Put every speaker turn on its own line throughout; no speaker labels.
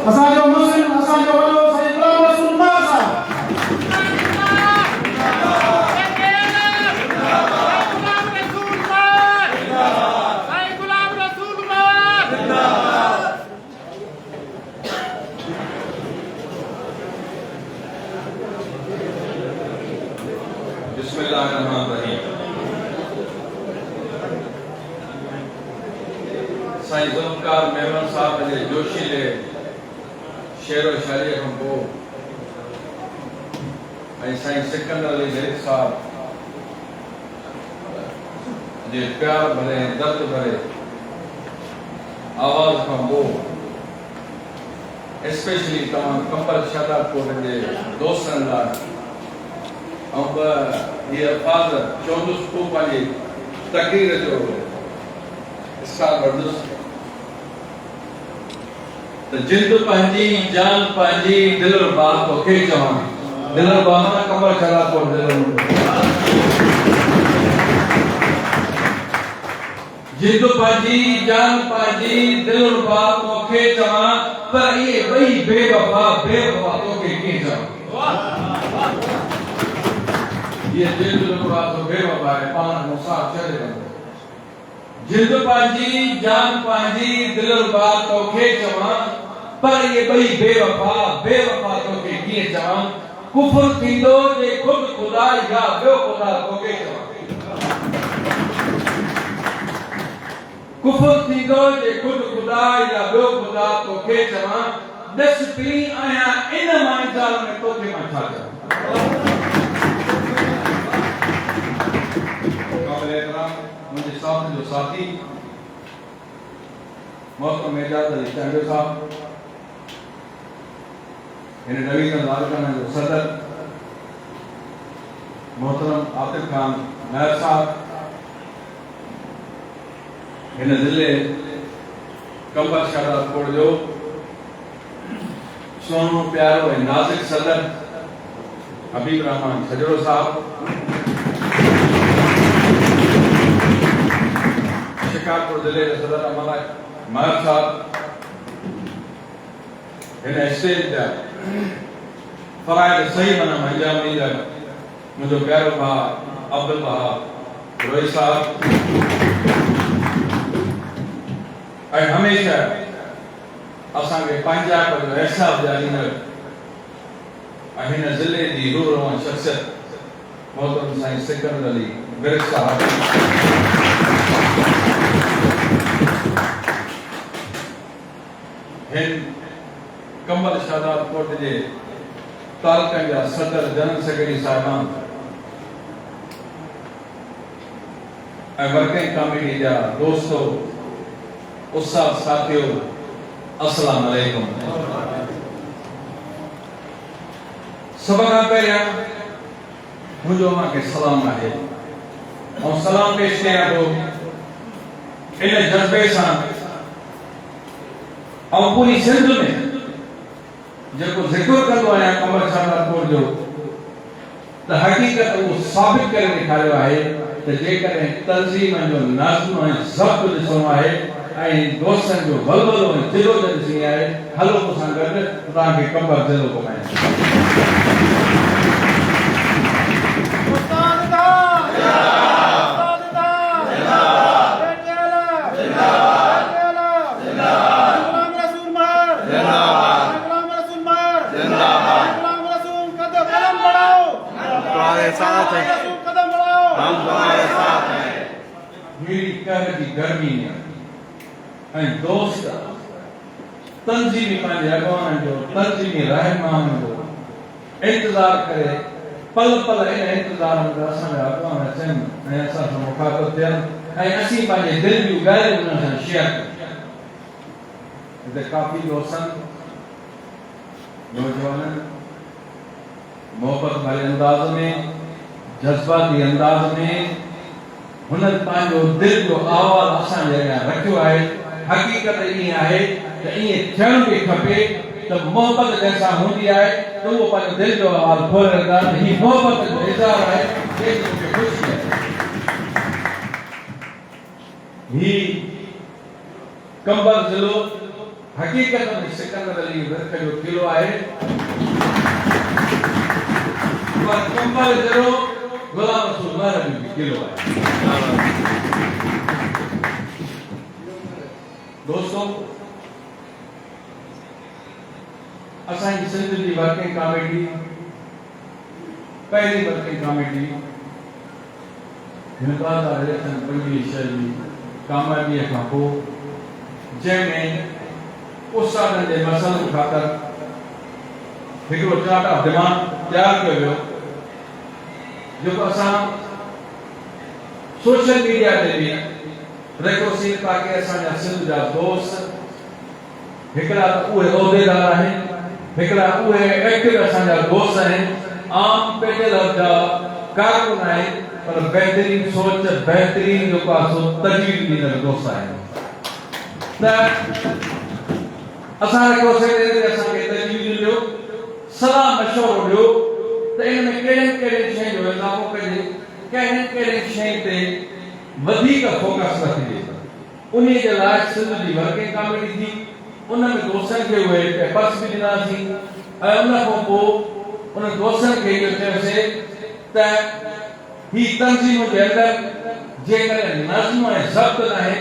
असांजो मुस्लिम असांजो वॾो साईं गुलाम रसूल मां साहब
बिस्मिल्लाहिर्रहमानिर्रहीम। साईं ज़ुल्फ़कार मेमन साहब जे जोशीले शेर व शायरी खां पोइ ऐं साईं सिकंदर अली ज़ैद साहब जे प्यार भरे दर्द भरे आवाज़ खां पोइ स्पेशली तव्हां कंबर शादातपुर जे दोस्तनि लाइ ये अल्फाज चौंदुस को पाजी तकरीर जो इसका वर्दुस तो जिंद पंजी जान पंजी दिल और बात को के जवान दिल और बात ना कमर चला को दिल जिंद पंजी जान पंजी दिल और बात को के जवान पर ये वही बेवफा तो के जवान ये दिल जो बात तो बेवफा है पान मुसाफ चले बंदे जिंद पांजी जान पांजी दिल बात तो के जवान पर ये बई बेवफा तो के किए जवान कुफर थींदो जे खुद खुदा या ॿियो खुदा तो के जवान कुफर थींदो जे खुद खुदा या ॿियो खुदा तो के जवान दस पी आया इन मांझाल में तो के मां छा कयां मुझे साथ जो साथी मोहतरम एजाज अली चांडो साहब इन नवीन नागरिकाना जो सदर मोहतरम आतिफ खान नायर साहब इन जिले कंबर शादातपुर जो सोनो प्यारो ऐं नाज़िक सदर हबीब रहमान सजरो साहब शिकारपुर जिले के सदर अमला महर साहब इन स्टेज जा फराइद सही मना अंजाम ॾींदड़ मुझो प्यारो भाउ अब्दुल वहाब रोई साहब ऐं हमेशा असांखे पंहिंजाइप जो एहसास ॾियारींदड़ ऐं हिन ज़िले जी रूह रवां शख़्सियत मोहतरम साईं सिकंदर अली ज़ैद साहब कंबर शादातपुर जे तालुकनि जा सदर जनरल सेक्रेटरी साहिबान ऐं वर्किंग कमेटी जा दोस्तो उस्ताद साथियो अस्सलाम वालेकुम। सब खां पहिरियां मुंहिंजो मांखे सलाम आहे ऐं सलाम पेश कयां थो इन जज़्बे सां और पूरी सिंध में जो जिक्र कंदो आया कंबर शादातपुर जो तो हकीकत वो साबित करे दिखायो है तो जेकर तंजीम जो नज़्म ऐं ज़ब्त ॾिसणो आहे ऐं दोस्तनि जो वलवलो ऐं दिलो ॾिसणी आहे हलो मूंसां गॾु तव्हांखे कंबर ज़िलो घुमाए
साथ है हम तुम्हारे साथ हैं
मेरी कहर की गर्मी में ऐं दोस्त तंजीमी पंहिंजे अॻवान जो तंजीमी रहमान जो इंतज़ार करे पल पल इन इंतज़ार में असांजा अॻवान अचनि ऐं असां सां मुखातिब थियनि ऐं असीं पंहिंजे दिलि जूं ॻाल्हियूं उन्हनि सां शेयर कयूं हिते काफ़ी दोस्तनि नौजवाननि मोहब्बत भरे अंदाज़ में जज्बाती अंदाज़ में हुननि पंहिंजो दिल जो आवाज़ असांजे अॻियां रखियो आहे हक़ीक़त ईअं आहे त ईअं थियणु बि खपे त मोहब्बत जंहिंसां हूंदी आहे त उहो पंहिंजो दिल जो आवाज़ खोले रखंदा हीअ मोहब्बत जो इज़हार आहे जंहिंखे मूंखे ख़ुशी आहे ही कंबर ज़िलो हकीकत में सिकंदर अली विर्क जो किलो आहे पर कंबल जरो गुलाम रसूल महर भी किलो आहे। दोस्तों असांजी सिंध जी वर्किंग कमेटी पहली वर्किंग कमेटी हिनकाद इलेक्शन 25 जी कामयाबी खां पोइ जंहिंमें उस्तादनि जे मसइलनि ख़ातिर हिकिड़ो चार्ट ऑफ डिमांड तयारु कयो वियो जेको असां सोशल मीडिया ते बि रिक्वेस्ट ताकि असांजा सिंध जा दोस्त हिकिड़ा त उहे उहिदेदार आहिनि हिकिड़ा उहे एक्टिव असांजा दोस्त आहिनि आम पेटे जा कारकुन आहिनि पर बेहतरीन सोच बेहतरीन जेको आहे सो तजवीज़ ॾींदड़ दोस्त आहिनि त असां रिक्वेस्ट ते असांखे तजवीज़ ॾियो सलाह मशवरो ॾियो त इन में कहिड़े शइ जो इज़ाफ़ो कजे कहिड़े शइ ते वधीक फोकस रखिजे उन जे लाइ सिंध जी वर्किंग कमेटी थी उन में दोस्तनि खे उहे पेपर्स बि ॾिनासीं ऐं उन खां पोइ उन दोस्तनि खे इहो चयोसीं त ही तंज़ीम जे अंदरि जेकॾहिं नज़्म ऐं ज़ब्त न आहे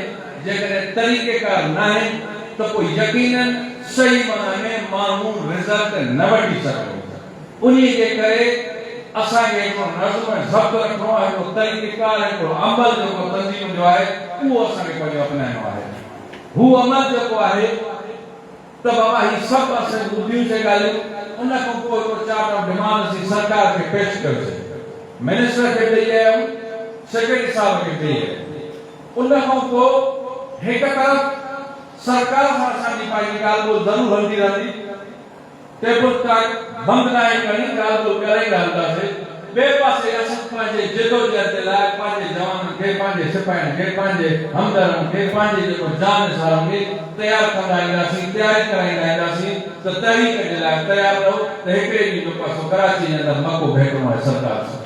जेकॾहिं तरीक़ेकार न आहे त पोइ यकीनन सही माना में माण्हू रिज़ल्ट न वठी सघंदो उन जे करे असांखे हिकिड़ो नज़्म ऐं ज़ब्त रखिणो आहे हिकिड़ो तरीक़ेकार हिकिड़ो अमल जेको तंज़ीम जो आहे उहो असांखे पंहिंजो अपनाइणो आहे हू अमल जेको आहे त बाबा ही सभु असां ॿुधियूं से ॻाल्हियूं उन खां पोइ हिकिड़ो चार्ट ऑफ डिमांड असीं सरकार खे पेश कयोसीं मिनिस्टर खे ॾेई आयूं सेक्रेटरी साहब खे ॾेई आयूं उन खां पोइ हिकु तरफ़ सरकार सां असांजी पंहिंजी ॻाल्हि ॿोल ज़रूरु हलंदी रहंदी टेबल टॉक बंदि न आहे करणी ॻाल्हि ॿोल कराईंदा हलंदासीं ॿिए पासे असां पंहिंजे जदोजहद जे लाइ पंहिंजे जवाननि खे पंहिंजे सिपाहियुनि खे पंहिंजे हमदर्दनि खे पंहिंजे जेको जान निसारनि खे तयारु कंदा ईंदासीं तयारी कराईंदा ईंदासीं त तहरीक जे लाइ तयारु रहो त हिकिड़े ॾींहुं जो पासो कराची जे अंदरि मको भेटणो आहे सरकार सां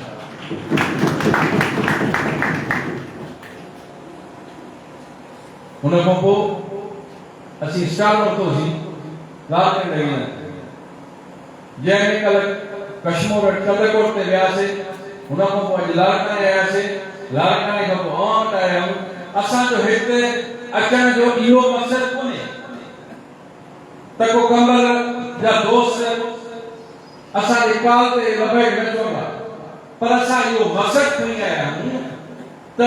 हुन खां पोइ असीं स्टार्ट वरितोसीं लालचंद रहीमन जंहिंमें कल्ह कश्मीर कल्लकोट ते वियासीं हुन खां पोइ अॼु लालकाने आयासीं लालकाने खां पोइ वटि आया आहियूं असांजो हिते अचण जो इहो मक़सदु कोन्हे त को कंबल जा दोस्त असांजे काल ते लभेट वेठो आहे पर असां इहो मक़सदु खणी आया आहियूं त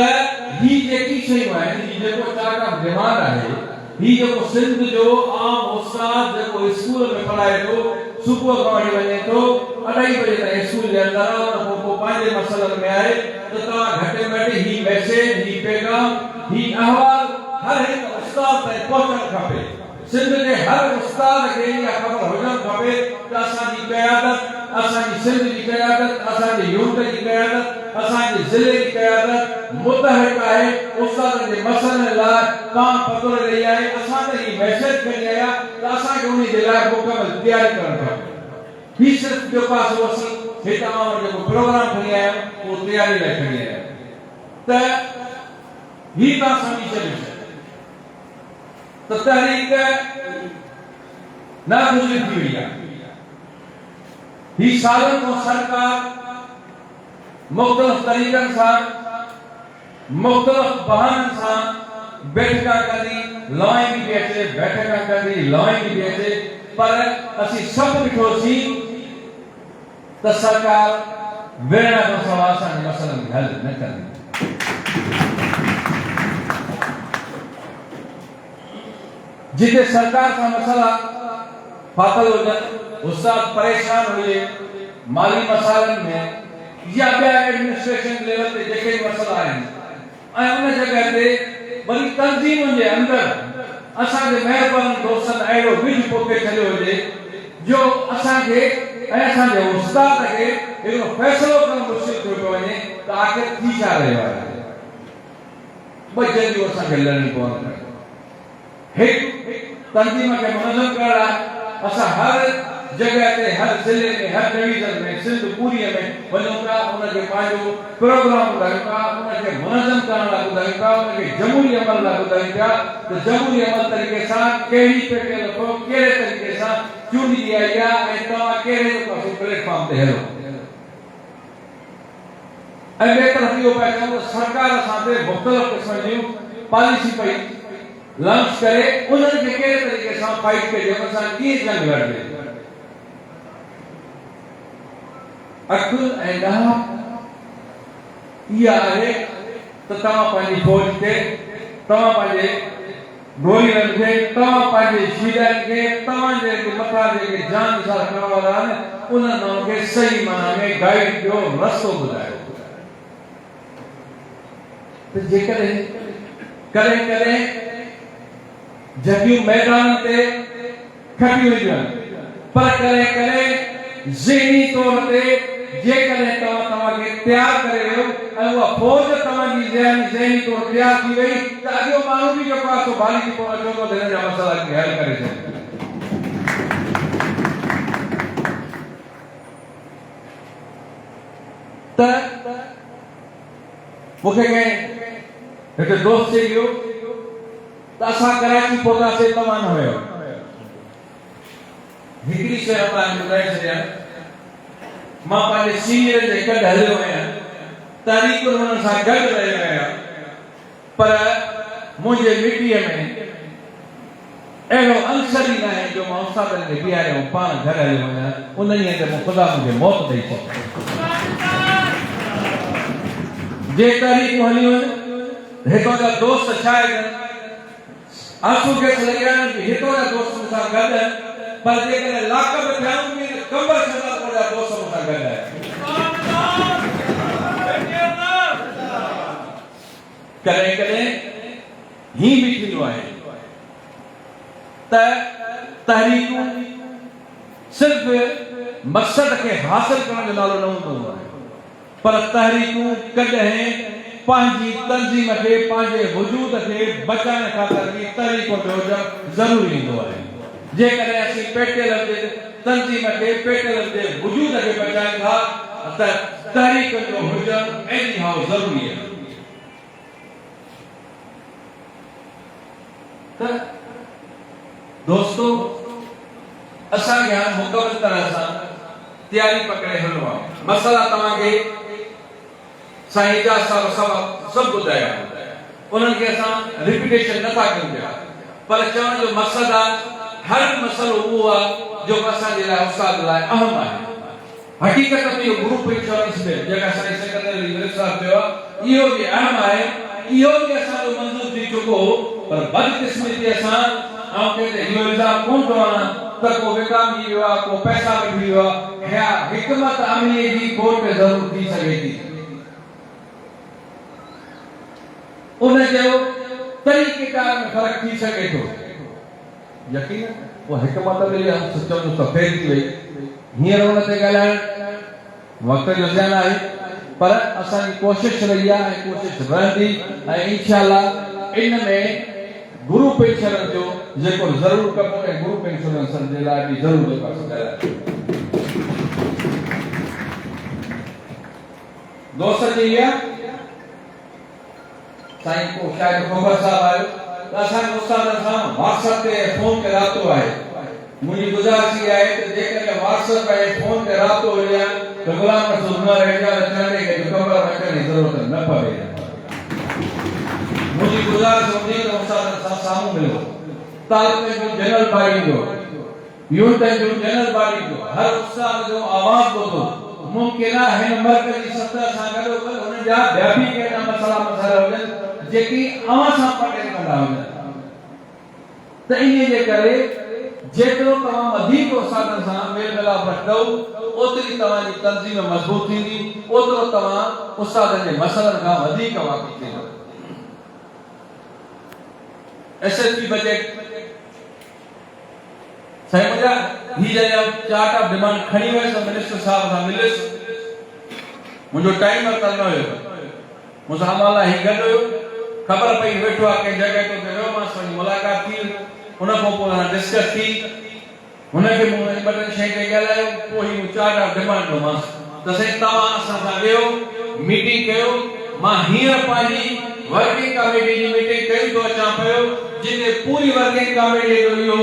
ही जेकी शयूं आहिनि ही जेको चार्ट ऑफ डिमांड आहे ही जेको सिंध जो आम उस्ताद जेको स्कूल में पढ़ाए थो सुबुह खां वठी वञे थो 2:30 बजे ताईं स्कूल जे अंदरि उन खां पोइ पंहिंजे मसइलनि में आहे त तव्हां घटि में घटि ही मैसेज ही पैगाम ही अहवाल हर हिकु उस्ताद ताईं पहुचणु खपे सिंध जे हर उस्ताद खे इहा ख़बर हुजणु खपे त असांजी क़यादत असांजी सिंध जी क़यादत असांजे यूनिट जी क़यादत असांजे ज़िले जी क़यादत मुतहक आहे उस्तादनि जे मसइलनि लाइ काम पतोड़ रही आहे असां त ही मैसेज खणी आया त असांखे उन जे लाइ मुकमल तयारी करणु खपे ही सिर्फ़ जेको आहे सो असीं हितां जेको प्रोग्राम खणी आया आहियूं उहो तयारी लाइ खणी आया आहियूं त ही तव्हां सम्झी छॾियो त तहरीक नागुज़िर थी वई आहे ही सालनि खां सरकार मुख़्तलिफ़ तरीक़नि सां मुख़्तलिफ़ बहाननि सां बैठका कंदी लॉइंग बि अचे बैठका कंदी लॉइंग बि अचे पर असीं सभु ॾिठोसीं त सरकार वेढ़ण खां सवाइ असांजे मसइलनि खे हल न कंदी जिते सरकार का मसला फाथल हुजनि उस्ताद परेशान हुए माली मसालन में या ॿिया एडमिनिस्ट्रेशन लेवल ते जेके मसला आहिनि ऐं उन जॻह ते वरी तंज़ीम जे अंदरि असांजे महिरबान दोस्तनि अहिड़ो विझ पोखे छॾियो हुजे जो असांखे ऐं असांजे उस्ताद खे हिकिड़ो फ़ैसिलो करणु मुश्किल थियो पियो वञे त आख़िर थी छा रहियो आहे ॿ जंगियूं असांखे लड़णी पवंदियूं हिकु तंज़ीम खे मुनज़्ज़म करण लाइ असां हर जगह ते हर जिले में हर डिवीजन में सिंध पूरी में वञो पिया उनखे पंहिंजो प्रोग्राम ॿुधायूं पिया उनखे मुनज़म करण लाइ ॿुधायूं पिया उनखे जमहूरी अमल लाइ ॿुधायूं पिया त जमहूरी अमल तरीक़े सां कहिड़ी पेटे रखो कहिड़े तरीक़े सां चूंडी आई आहे ऐं तव्हां कहिड़े प्लेटफॉर्म ते हलो ऐं ॿिए तरफ़ इहो पिया चऊं त सरकार असां ते मुख़्तलिफ़ क़िस्म जूं पॉलिसी पई लॉन्च करे उन्हनि खे कहिड़े तरीक़े सां फाइट कजे उन सां कीअं जंग लड़जे अखि ऐं ॾाह इहा आहे त तव्हां पंहिंजी फौज खे तव्हां पंहिंजे गोलीअनि खे तव्हां पंहिंजे शीरनि खे तव्हांजे मथां जेके जान निसार करण वारा आहिनि उन्हनि माण्हुनि खे सही माना में गाइड जो रस्तो ॿुधायो त जेकॾहिं कॾहिं कॾहिं जंगियूं मैदान ते खटियूं हुजनि पर कॾहिं कॾहिं ज़हनी तौर ते जेकॾहिं तव्हांखे तयारु करे वियो ऐं उहा फौज तव्हांजी ज़हनी तौर तयारु थी वई त अॻियो माण्हू बि जेको आहे सो भाली थी पवणु चवंदो त हिन जा मसइला खे हल करे छॾे त मूंखे कंहिं हिकु दोस्त चई वियो त असां कराची पहुतासीं तव्हां न हुयो हिकिड़ी शइ तव्हांखे ॿुधाए छॾियां मां पंहिंजे सीनियर जे गॾु हलियो आहियां तारीख़ हुननि सां गॾु रहियो आहियां पर मुंहिंजे मिटीअ में अहिड़ो अंसर ई न आहे जो मां उस्तादनि खे बीहारियो पाण घर हलियो आहियां उन ॾींहं ते ख़ुदा मुंहिंजे मौत ॾेई छॾी जे तारीख़ूं हलियूं आहिनि हितां जा दोस्त छा आहे आंसू गैस लॻिया आहिनि हितां जा दोस्त मूंसां गॾु आहिनि पर जेकॾहिं लाकब थियऊं बि कंबर शदापुर जा दोस्त मूंसां गॾु आहिनि कॾहिं कॾहिं हीअं बि थींदो आहे त तहरीकूं सिर्फ़ मक़सद खे हासिल करण जो नालो न हूंदो आहे पर तहरीकूं कॾहिं पंहिंजी तंज़ीम खे पंहिंजे वजूद खे बचाइण ख़ातिर बि तहरीकुनि जो हुजणु ज़रूरी हूंदो आहे जेकॾहिं असीं पेटियल जे तंज़ीम खे पेटियल जे वजूद खे बचाइनि था त तहरीकुनि जो हुजणु एनी हाउ ज़रूरी आहे त दोस्तो असांखे हाणे मुकमल तरह सां तयारी पकड़े हलिणो आहे मसइला तव्हांखे साईं जा सभु ॿुधाया उन्हनि खे असां रिपीटेशन नथा कयूं पिया पर चवण जो मक़सदु आहे हर मसइलो उहो आहे जेको असांजे लाइ उस्ताद लाइ अहम आहे हक़ीक़त में इहो ग्रुप इंश्योरेंस में जेका साईं सेक्रेटरी मिनिस्टर साहब चयो आहे इहो बि अहम आहे इहो बि असांजो मंज़ूर थी चुको हो पर बदकिस्मती असां ऐं कंहिंते इहो इल्ज़ाम कोन थो आणा त को विकामिजी वियो आहे को पैसा वठी वियो आहे या हिकमत अमलीअ जी खोट ज़रूर थी सघे थी उन जो तरीक़ेकार में फ़र्क़ु थी सघे थो यकीन वो हिकमत मिली सिस्टम जो सफ़ेद थी वई हींअर हुन ते ॻाल्हाइण वक़्त जो ज़्यादा आहे पर असांजी कोशिशि रही आहे ऐं कोशिशि रहंदी ऐं इंशाअल्लाह इन में ग्रुप इंश्योरेंस जो जेको ज़रूरु कबो ऐं ग्रुप इंश्योरेंस जे लाइ बि ज़रूरु जेको आहे दोस्त जी इहा साईं को शायद ख़बर साहब आयो त असांजे उस्तादनि सां व्हाट्सएप ते फोन ते राब्तो आहे मुंहिंजी गुज़ारिश आहे त जेकॾहिं व्हाट्सएप ऐं फोन ते राब्तो हुजे त गुलाम रसूल न रहिजा चवंदे कि ख़बर अचण जी ज़रूरत न पवे मुंहिंजी गुज़ारिश हूंदी त उस्तादनि सां साम्हूं मिलो तालिबनि जो जनरल बॉडी जो यूनिटनि जो जनरल बॉडी जो हर उस्ताद जो आवाज़ ॿुधो मुमकिन आहे हिन मर्कज़ी सतह सां गॾो गॾु हुन जा ॿिया बि कहिड़ा मसइला हुजनि जेकी अवां सां पटेल कंदा हुजनि त इन जे करे जेतिरो तव्हां वधीक उस्तादनि सां मेल मिलाप रखंदव ओतिरी तव्हांजी तंज़ीम मज़बूत थींदी ओतिरो तव्हां उस्तादनि जे मसइलनि खां वधीक वाक़िफ़ थींदव एसएसपी बजट साईं मुंहिंजा ही जॾहिं चार्ट ऑफ डिमांड खणी वियुसि मिनिस्टर साहब सां मिलियुसि मुंहिंजो टाइमर त न हुयो मूंसां अमाला ही गॾु हुयो ख़बर पई वेठो आहे कंहिं जॻह ते वियो मां मुलाक़ात थी उन खां पोइ डिस्कस थी हुनखे मूं ॿ टे शइ खे ॻाल्हायो पोइ ही चार डिमांड ॾिनोमांसि त साईं तव्हां असां सां वेहो मीटिंग कयो मां हींअर पंहिंजी वर्किंग कमेटी जी मीटिंग कई थो अचां पियो जिन पूरी वर्किंग कमेटी जो इहो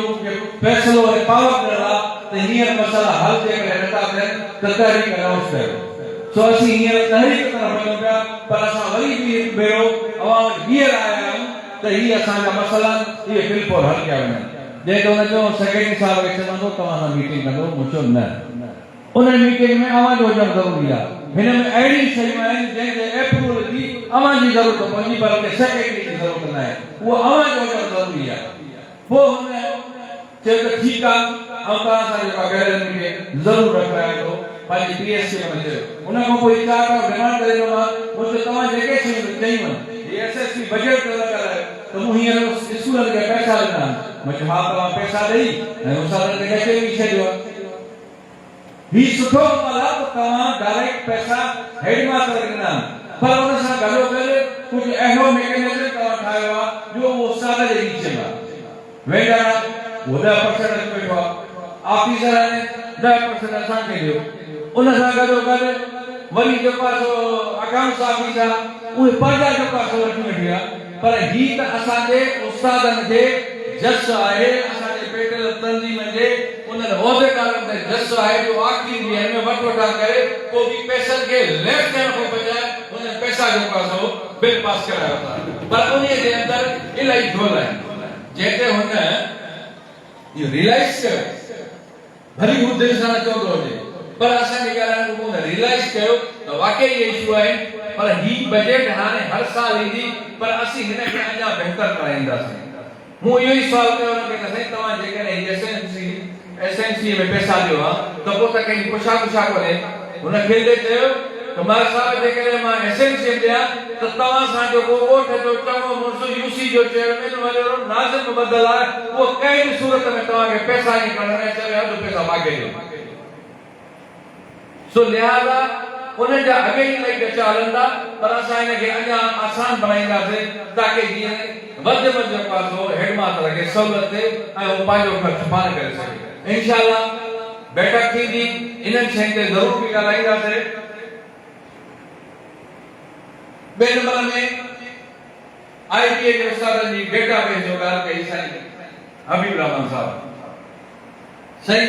फ़ैसिलो ऐं पावर ॾिनल आहे त हींअर मसइला हल जे करे नथा थियनि त तहरीक अनाउंस कयो सो असीं हींअर तहरीक तरफ़ वञूं पिया पर असां वरी बि हिकु भेरो अवां वटि हींअर आया आहियूं त हीअ असांजा मसइला इहे बिल्कुलु हल कया वञनि जंहिं हुन चयो सेक्रेटरी साहिब खे चवंदो तव्हां सां मीटिंग कंदो मूं चयो न उन मीटिंग में आवाज़ हुजणु ज़रूरी आहे हिन में अहिड़ी शयूं आहिनि जंहिंजे अप्रूवल जी आवाज़ जी ज़रूरत पवंदी पर उनखे सेक्रेटरी जी ज़रूरत न आहे उहो आवाज़ हुजणु ज़रूरी आहे पोइ हुन चयो त ठीकु आहे ऐं तव्हां सां जेका गैलरी खे ज़रूरु रखाए थो पंहिंजी PSC में चयो उन खां पोइ चार डिमांड करे ॾिनो आहे मूं चयो तव्हां जेके शयूं चयूं आहिनि SSP बजट न करायो त मूं हींअर स्कूलनि खे पैसा ॾिना मूं चयो हा तव्हां पैसा ॾेई ऐं उस्तादनि खे चई छॾियो आहे ही सुठो अमल आहे त तव्हां डायरेक्ट पैसा हेडमास्टर खे ॾिना पर हुन सां गॾो गॾु कुझु अहिड़ो मैकेनिज़म तव्हां ठाहियो आहे जो उहो उस्ताद जे विच में आहे वेंडर उहो 10% वेठो आहे ऑफिसर आहिनि 10% असांखे ॾियो उन सां गॾो गॾु वरी जेको आहे सो अकाउंट्स ऑफिस आहे उहे पंहिंजा जेको आहे सो वठी वेठी आहे पर ही त असांजे उस्तादनि खे जस आहे असांजे पेटल तंज़ीम जे उन्हनि उहिदेदारनि ते जस आहे जो आख़िरी ॾींहं में वठ वठा करे को बि पैसनि खे लेफ्ट थियण खां बजाए उन पैसा जेको आहे सो बिल पास करायो था पर उन जे अंदरि इलाही ढोल आहिनि जंहिंते हुन इहो रियलाइज़ कयो भली हू दिलि सां चवंदो हुजे पर असांजे ॻाल्हाइण खां पोइ रियलाइज़ कयो त वाकई इहे इशू आहिनि पर ही बजट हाणे हर साल ईंदी पर असीं हिन खे अञा बहितर कराईंदासीं मूं इहो ई सुवाल कयो हुनखे त साईं तव्हां जेकॾहिं SNC में पैसा ॾियो आहे त पोइ त कंहिं पुछा कोन्हे हुन खिलंदे चयो त मां साहिब जेकॾहिं मां SNC ॾियां त तव्हां सां जेको ॻोठ जो चङो मुड़ुसु UC जो चेयरमैन वञो नाज़िम बदल आहे उहो कंहिं बि सूरत में तव्हांखे पैसा ई कढणा ऐं चवे अधु पैसा मागे ॾियो सो लिहाज़ा उन जा अॻे ई इलाही ॾचा हलंदा पर असां हिनखे अञा आसान बणाईंदासीं ताकी जीअं वधि में वधि जेको आहे सो हेडमास्टर खे सहूलियत थिए ऐं उहो पंहिंजो ख़र्च पाण करे सघे इंशाअल्लाह बैठक थींदी इन्हनि शयुनि ते ज़रूरु बि ॻाल्हाईंदासीं ॿिए नंबर में ITA जे उस्तादनि जी डेटाबेस जो ॻाल्हि कई साईं हबीब रहमान साहिब साईं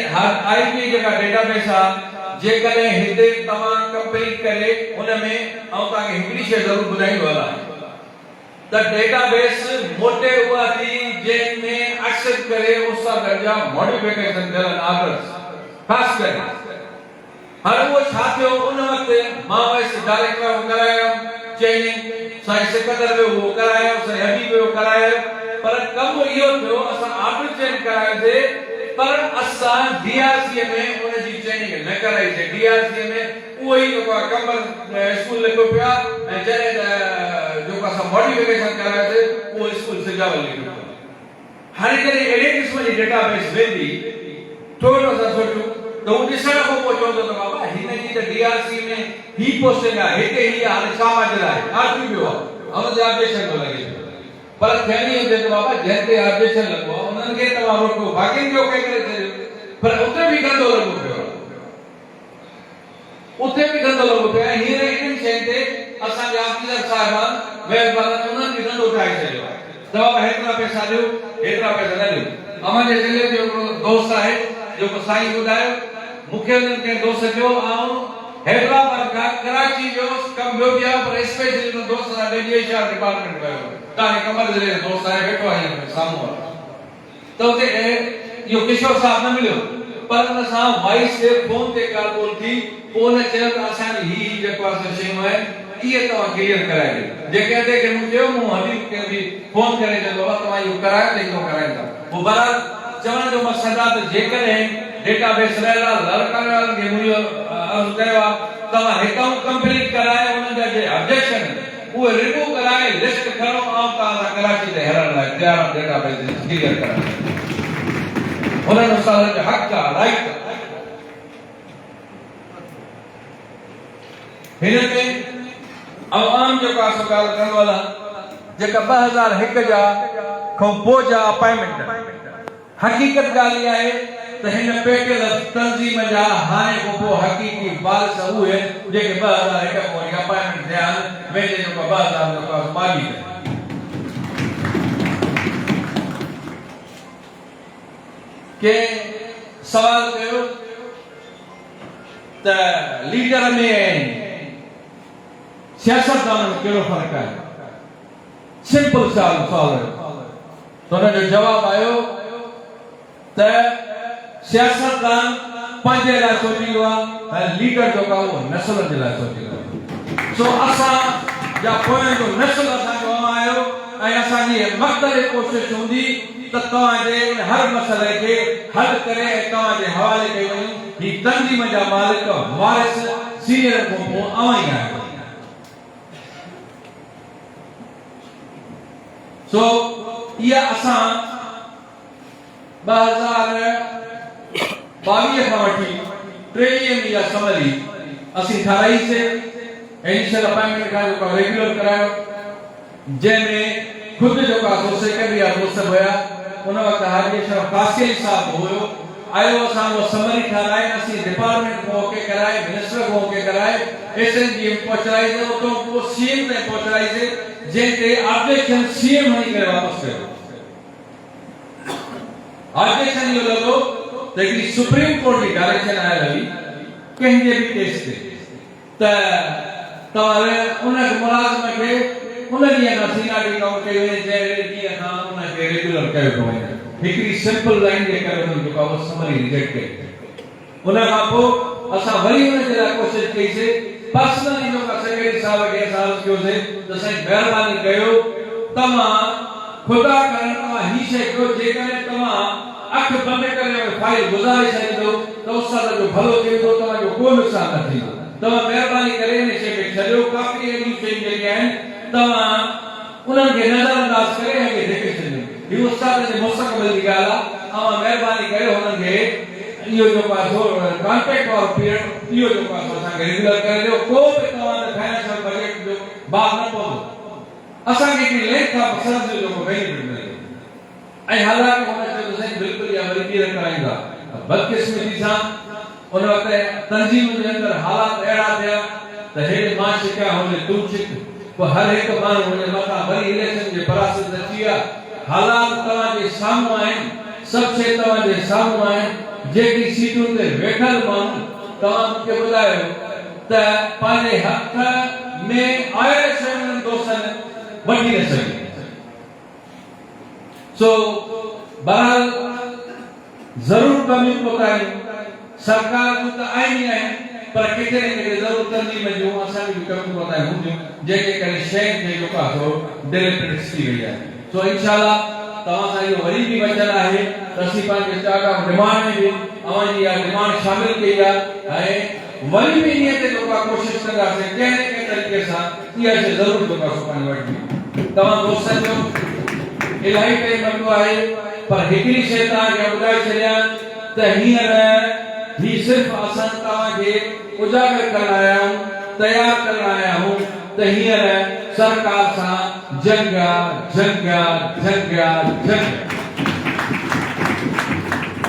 ITA जेका डेटाबेस आहे जेकॾहिं हिते तव्हां कंप्लीट करे हुन में ऐं तव्हांखे हिकिड़ी शइ ज़रूरु ॿुधाईंदो हलां त डेटाबेस मोटे उहा थी जंहिंमें एक्सेप्ट करे उस्तादनि जा मॉडिफिकेशन थियल आदर्श ख़ासि करे हाणे उहो छा थियो उन वक़्तु मां वयसि डायरेक्टर करायो चैनिंग साईं सिकंदर में उहो करायो साईं हबीब में करायो पर कमु इहो थियो असां ऑडिट चेंज करायोसीं पर असां DRC में उन जी ट्रेनिंग न कराईसीं DRC में उहो ई जेको आहे कमर स्कूल लिखियो पिया ऐं जॾहिं जेको असां मॉडिफिकेशन करायोसीं उहो स्कूल सिजावल लिखियो हाणे जॾहिं अहिड़े क़िस्म जी डेटाबेस वेंदी थोरो असां सोचियो त उहो ॾिसण खां पोइ चवंदो त बाबा हिन जी त DRC में ही पोस्टिंग आहे हिते ही हाणे छा माजरा आहे आ थी वियो आहे हुन ते ऑब्जेक्शन थो लॻे पर थियणी हुजे त बाबा जंहिं ते ऑब्जेक्शन लॻो आहे उन्हनि खे तव्हां रोको बाक़ियुनि जो कंहिं करे छॾियो पर उते बि गंदो लॻो पियो उते बि गंदो लॻो पियो ऐं हींअर इन्हनि शयुनि ते असांजे ऑफिसर साहिबान वेहबान उन्हनि बि गंदो ठाहे छॾियो आहे त बाबा हेतिरा पैसा ॾियो हेतिरा पैसा न ॾियो असांजे ज़िले जो हिकिड़ो दोस्त आहे जेको साईं ॿुधायो मूंखे उन्हनि कंहिं दोस्त चयो ऐं हैदराबाद खां कराची जो कमु ॿियो बि आहे पर स्पेशली उन दोस्त सां रेडिएशन डिपार्टमेंट कयो तव्हांजे कमर ज़िले जो दोस्त आहे वेठो आहे साम्हूं त उते इहो किशोर साहिबु न मिलियो पर उन सां वॉइस ते फोन ते ॻाल्हि ॿोल थी पोइ उन चयो त असांजी ही जेको आहे शयूं आहिनि इहे तव्हां क्लियर कराए ॾियो जेके अधे खे मूं चयो मूं हबीब खे बि फोन करे चयो बाबा तव्हां इहो करायो त इहो कराईंदा पोइ बहरहाल चवण जो मक़सदु आहे त जेकॾहिं डेटाबेस रहियल आहे लड़कनि वारनि खे मुंहिंजो अर्ज़ु कयो आहे तव्हां हितां कंप्लीट कराए उन्हनि जा जे ऑब्जेक्शन उहे रिमूव कराए लिस्ट खणो ऐं तव्हां सां कराची ते हलण लाइ तयारु डेटाबेस क्लियर करायो उन्हनि उस्तादनि जो हक़ आहे राइट हिन में आम जेको आहे सो ॻाल्हि करण वाला जेका 2001 जा खां पोइ जा अपॉइंटमेंट हक़ीक़त ॻाल्हि आहे त हिन पेटियल तंज़ीम जा हाणे को पोइ हक़ीक़ी वारिस उहे जेके 2001 में अपॉइंटमेंट थिया आहिनि वेंदे जो 2000 जो माली के सवाल कयो त लीडर में सियासतदान में कहिड़ो फ़र्क़ु आहे सिंपल सवाल तो उन्होंने जवाब आयो त सियासतदान पंहिंजे लाइ सोचींदो आहे ऐं लीडर जो का उहो नस्ल जे लाइ सोचींदो आहे सो असां जा पोयां जो नस्ल असांजो आयो ऐं असांजी मक़सद कोशिश हूंदी त तव्हांजे हर मसइले खे हल करे ऐं तव्हांजे हवाले कई वञूं ही तंज़ीम जा मालिक वारिस सीनियर खां पोइ अवां ई आहियो सो इहा असां 2022 खां वठी 23 में समरी असीं ठाराईसीं इनिशियल अपॉइंटमेंट खां जेको रेगुलर करायो जंहिंमें खुद जो का सेक्रेटरी ऑफ मुस्तफ़ हुया उन वक्त हाजी शरफ कासिम साहब हुयो आयो असां वो समरी ठाराए असीं डिपार्टमेंट को ओके कराए मिनिस्टर को ओके कराए एसएनजीएम पहुंचाई तो वो सीएम ने पहुंचाई से जेते ऑब्जेक्शन सीएम नहीं करे वापस कयो ऑब्जेक्शन यो लगो त कि सुप्रीम कोर्ट की डायरेक्शन आया रही कहीं भी केस ते त तवारे उन मुलाजिम के उन दिया ना सीनियरिटी का के जे दिया ना उन के रेगुलर कयो तो हिकड़ी सिंपल लाइन जे करे उन जो का वो समरी रिजेक्ट कई उन का पो असा वरी उन जे कोशिश कई से पर्सनली जो का सेक्रेटरी साहब के साथ क्यों से तो सही मेहरबानी कयो तमा खुदा करे तमा ही से को जे करे तमा अख बंद करे फाइल गुजारिश है तो उस्ताद जो भलो के तो तमा जो कोई नुकसान न थी तमा मेहरबानी करे ने से के छड़ो काफी एडी चेंज जे आइन तमा उनन के नजरअंदाज करे है के देखे छड़ो ये उस्ताद जे मुस्तकबिल की गाला अमा मेहरबानी करे उनन के यो जो पासो कॉन्ट्रैक्ट और पीरियड यो जो पासो असा रेगुलर करे जो को भी तमा फाइनेंशियल बजट जो बात न पवो असा के लेख का पसंद जो को बेनिफिट मिले ऐं हालांकि उन जो सही बिल्कुल या वरी पीर कराईंदा बदकिस्मती सां उन वक्त तंजीम जे अंदर हालात एड़ा थिया त हेड मां शिका होने तू शिक को हर एक माण्हू हुन मथा वरी इलेक्शन जे परासित अची विया हालात तव्हां जे साम्हूं आहिनि सभु शइ तव्हां जे साम्हूं आहिनि जेकी सीटूं ते वेठल माण्हू तव्हां मूंखे ॿुधायो त पंहिंजे हथ में आयल शयुनि दोस्तनि वठी न सघे सो बहरहाल जरूर कमी कोताई सरकार जो त आईन है पर किथे न किथे जरूर तंजीम जो असां भी कमी कोताई हूंदियूं जेके करे शइ खे जो का सो डिलेटरेट्स थी वई आहे सो इंशाल्लाह तव्हां सां इहो वरी भी वचन आहे त असीं पंहिंजे चाका डिमांड में भी अवां जी डिमांड शामिल कई आहे ऐं वरी भी इन ते जो का कोशिश कंदासीं कंहिं न कंहिं तरीक़े सां इहा शइ जरूर जो का सो पाणी वठंदी तव्हां दोस्तनि जो इलाही टाइम वठो आहे पर हिकड़ी शइ तव्हांखे ॿुधाए छॾियां त हींअर ही सिर्फ़ असां तव्हांखे उजागर करण आया आहियूं तयार करण आया आहियूं त हींअर सरकार सां जंग जंग जंग जंग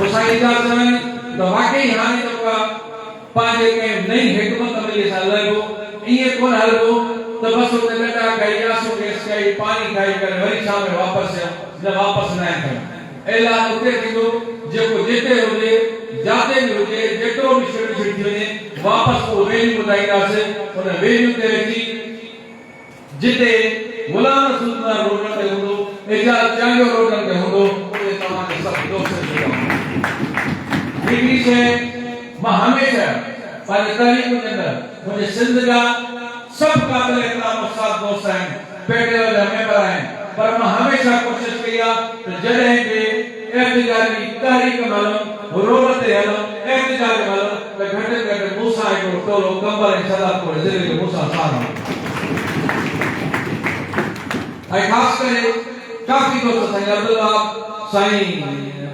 असांखे इजाज़त में त वाकई हाणे जेको पंहिंजे कंहिं नई हिकमत अमली सां लॻो ईअं कोन हलंदो तो बस उन्हें बेटा कई आंसू गैस कई पानी खाई कर वरी शाम में वापस न वापस न आए ऐलान उते थींदो जेको जेते हुजे जाते भी हुजे जेतिरो भी शयूं थी वञे वापस को वेन्यू ॿुधाईंदासीं उन वेन्यू ते रखी जिते गुलाम रसूलुल्लाह रोड ते हूंदो एजाज चांगो रोड ते हूंदो उते तव्हांखे सभु दोस्त हिकिड़ी शइ मां हमेशह पंहिंजे तहरीक जे अंदरि मुंहिंजे सिंध जा सब काबिल इकराम उस्ताद दोस्त हैं पेटेल जा मेंबर हैं पर मैं हमेशा कोशिश किया तो जड़े के एहतजाजी तहरीक मालूम रोड ते हलो एहतजाज मालूम तो घटे घटे मूसा को टोलो कंबल ऐं सलाद को ज़िले के मूसा सानो ऐं खास करे काफी दोस्त साईं अब्दुल्ला साईं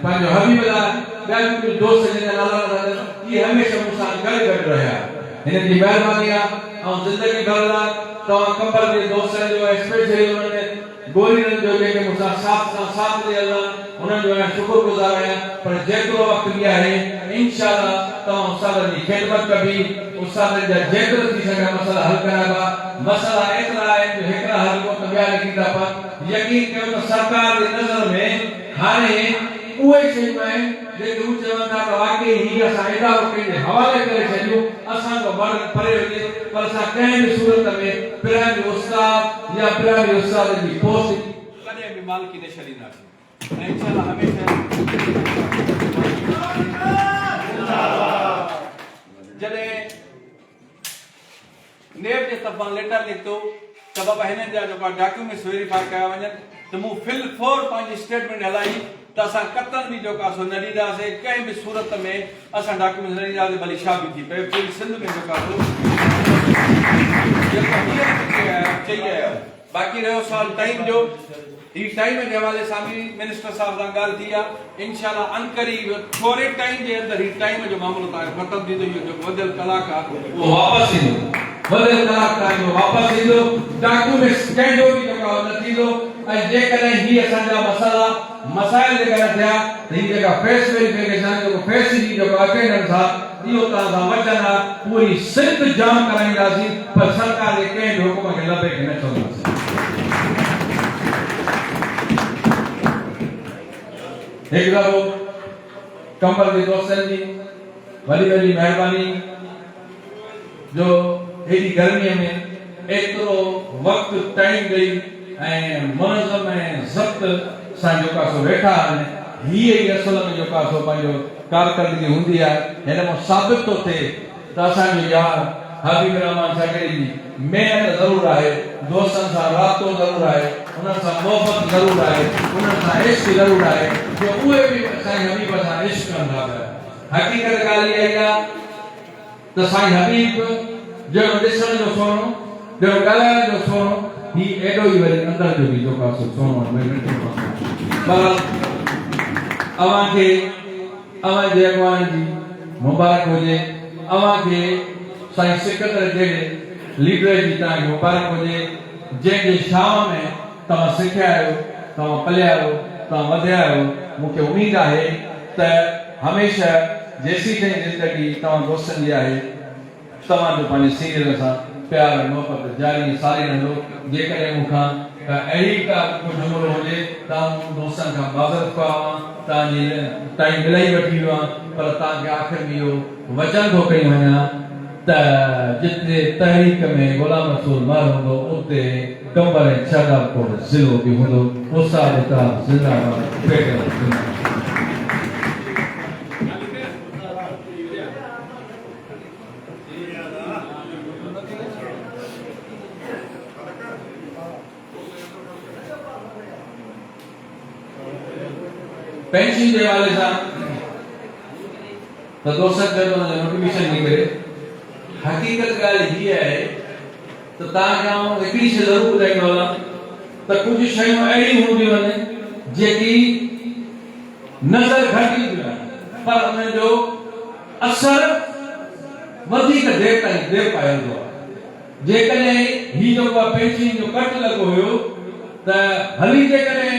पंहिंजो हबीबुल्लाह ॿिया बि दोस्त जिन नाला ये हमेशा मूसा गॾु गॾु रहिया हिन जी महिरबानी आहे और जिंदगी भर तव्हां कंबल जे दोस्तनि जो स्पेशली उन्हनि गोरियुनि जो जेके मूंसां साथ दे अल्लाह उन्हनि जो शुक्रगुज़ार आहियां पर जेतिरो वक़्तु बि आहे इंशाअल्लाह तव्हां उस्तादनि जी ख़िदमत कबी उस्तादनि जा जेतिरो थी सघे मसइला हल कराइबा मसइला एतिरा आहिनि जो हिकिड़ा हल को त ॿिया लिखी था पर यकीन कयो त सरकार जी नज़र में हाणे उहे शयूं आहिनि जेके हू चवनि था त वाकई हीअ असां इदारो पंहिंजे हवाले करे छॾियूं असांजो मर्द परे हुजे पर असां कंहिं बि सूरत में पिराइमरी उस्ताद या पिराइमरी उस्ताद जी पोस्ट
कॾहिं बि मालिकी न छॾींदासीं ऐं इंशाअल्लाह हमेशह जॾहिं नेब जे तरफ़ां लेटर निकितो त बाबा हिननि जा जेका डॉक्यूमेंट्स वेरीफाई कया वञनि त मूं फिल फोर पंहिंजी स्टेटमेंट हलाई त असां कतन बि जेको आहे सो न ॾींदासीं कंहिं बि सूरत में असां डॉक्यूमेंट्स न ॾींदासीं भली छा बि थी पए पूरी सिंध में जेको आहे चई आया बाक़ी रहियो सवाल टाइम जो ही टाइम के हवाले सां भी मिनिस्टर साहब सां ॻाल्हि थी आहे इंशाअल्लाह अनकरीब थोरे टाइम जे अंदरि ही टाइम जो मामलो तव्हांखे ख़तमु थी थो जो वधियल कलाक आहे
वो वापस ईंदो वधियल कलाक टाइम वापस ईंदो डॉक्यूमेंट्स कंहिंजो बि जेको न थींदो ऐं जेकॾहिं ही असांजा मसाइल जेका थिया त ही जेका फेस वेरिफिकेशन जेको फेस जी जेको अटेंडेंस आहे इहो तव्हां सां वचन आहे पूरी सिंध जाम कराईंदासीं पर सरकार जे कंहिं बि हुकुम खे लबे खे न चवंदासीं एक दफ़ो कंबल के दोस्तन जी वली वली मेहरबानी जो एडी गर्मी में एतरो वक्त टाइम गई ऐं मुनज़म ऐं ज़ब्त सां जेका सो वेठा आहिनि हीअ ई असल में जेका सो पंहिंजो कारकर्दगी हूंदी आहे हिन मां साबित थो थिए त असांजो यार हबीब रहमान सागरी जी महिनत ज़रूर आहे दोस्तनि सां राब्तो ज़रूर आहे उन्हनि सां मोहबत ज़रूर आहे उन्हनि सां इश्क ज़रूर आहे जो उहे बि साईं हबीब सां इश्क कंदा पिया हक़ीक़त ॻाल्हि इहा ई आहे त साईं हबीब जहिड़ो ॾिसण जो सोनो जहिड़ो ॻाल्हाइण जो सोनो ही एॾो ई वरी अंदर जो बि जेको आहे सोनो पर अव्हांखे अव्हांजे अॻवान जी मुबारक हुजे अव्हांखे साईं सिकंदर जहिड़े लीडर जी तव्हांखे मुबारक हुजे जंहिंजे छांव में तव्हां सिखिया आहियो तव्हां पलिया आहियो तव्हां वधिया आहियो मूंखे उमेद आहे त हमेशह जेसी ताईं ज़िंदगी तव्हां दोस्तनि जी आहे तव्हांजो पंहिंजे सीनियर सां प्यार मोहबत जारी सारी रहंदो जेकॾहिं मूंखां अहिड़ी का को जुमिलो हुजे तव्हां दोस्तनि खां माज़रत कयां तव्हांजी टाइम मिलाई वठी वियो आहे पर तव्हांखे आख़िर में इहो वचन थो कई वञा त जिते तहरीक में गुलाम रसूल मर हूंदो उते कंबर ऐं शादाबकोट ज़िलो बि हूंदो उस्ताद ज़िंदाबाद पेंशन के हवाले सां त दोस्तनि जो नोटिफिकेशन निकिरे हक़ीक़त ॻाल्हि हीअ आहे त तव्हांखे आउं हिकिड़ी शइ ज़रूरु ॿुधाईंदो हलां त कुझु शयूं अहिड़ियूं हूंदियूं आहिनि जेकी नज़र घटि ईंदियूं आहिनि पर उन्हनि जो असर वधीक देर पाईंदो आहे जेकॾहिं हीउ जेको आहे पेंशन जो कट लॻो हुयो त हली जेकॾहिं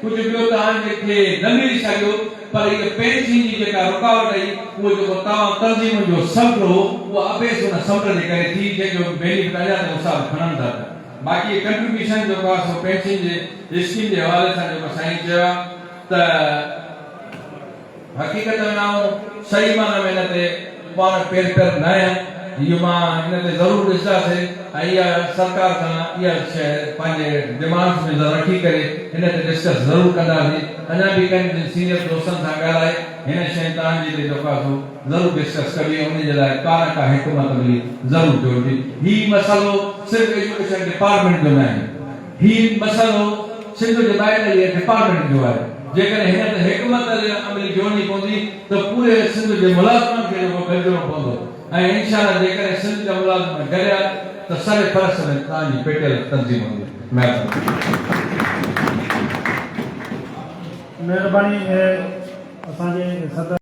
कुझु ॿियो तव्हांखे न मिली सघियो पर इहा पेंशन जी जेका रुकावट आई उहो जेको तव्हां तंज़ीम जो सब्र हो उहो अबेस उन सब्र जे करे थी जंहिंजो बेनिफिट अञा ताईं उसाब खणनि था बाक़ी कंट्रीब्यूशन जेको आहे सो पेंशन जे स्कीम जे हवाले सां जेको साईं चयो आहे त हक़ीक़त में आउं सही माना में हिन ते पाण पेर न आहियां इहो मां हिन ते ज़रूरु ॾिसंदासीं ऐं इहा सरकार सां इहा शइ पंहिंजे दिमाग़ में रखी करे हिन ते डिस्कस ज़रूरु कंदासीं अञा बि कंहिं सीनियर दोस्तनि सां ॻाल्हाए हिन शइ तव्हांजे लाइ जेको आहे ज़रूरु डिस्कस कबी उन जे लाइ का न का हिकमत मिली ज़रूरु जोड़बी हीउ मसइलो सिर्फ़ु एजुकेशन डिपार्टमेंट जो न आहे हीउ मसइलो सिंध जे ॿाहिरि डिपार्टमेंट जो आहे जेकॾहिं हिन ते हिकमत अमली जोड़नी पवंदी त पूरे सिंध जे मुलाज़िमनि खे जेको गॾिजणो पवंदो ऐं इंशाअल्लाह जेकॾहिं सिंध जा मुलाज़िम गॾिया त सारे फ़र्क़ में तव्हांजी पेटियल तंज़ीम हूंदी
महिरबानी असांजे सदर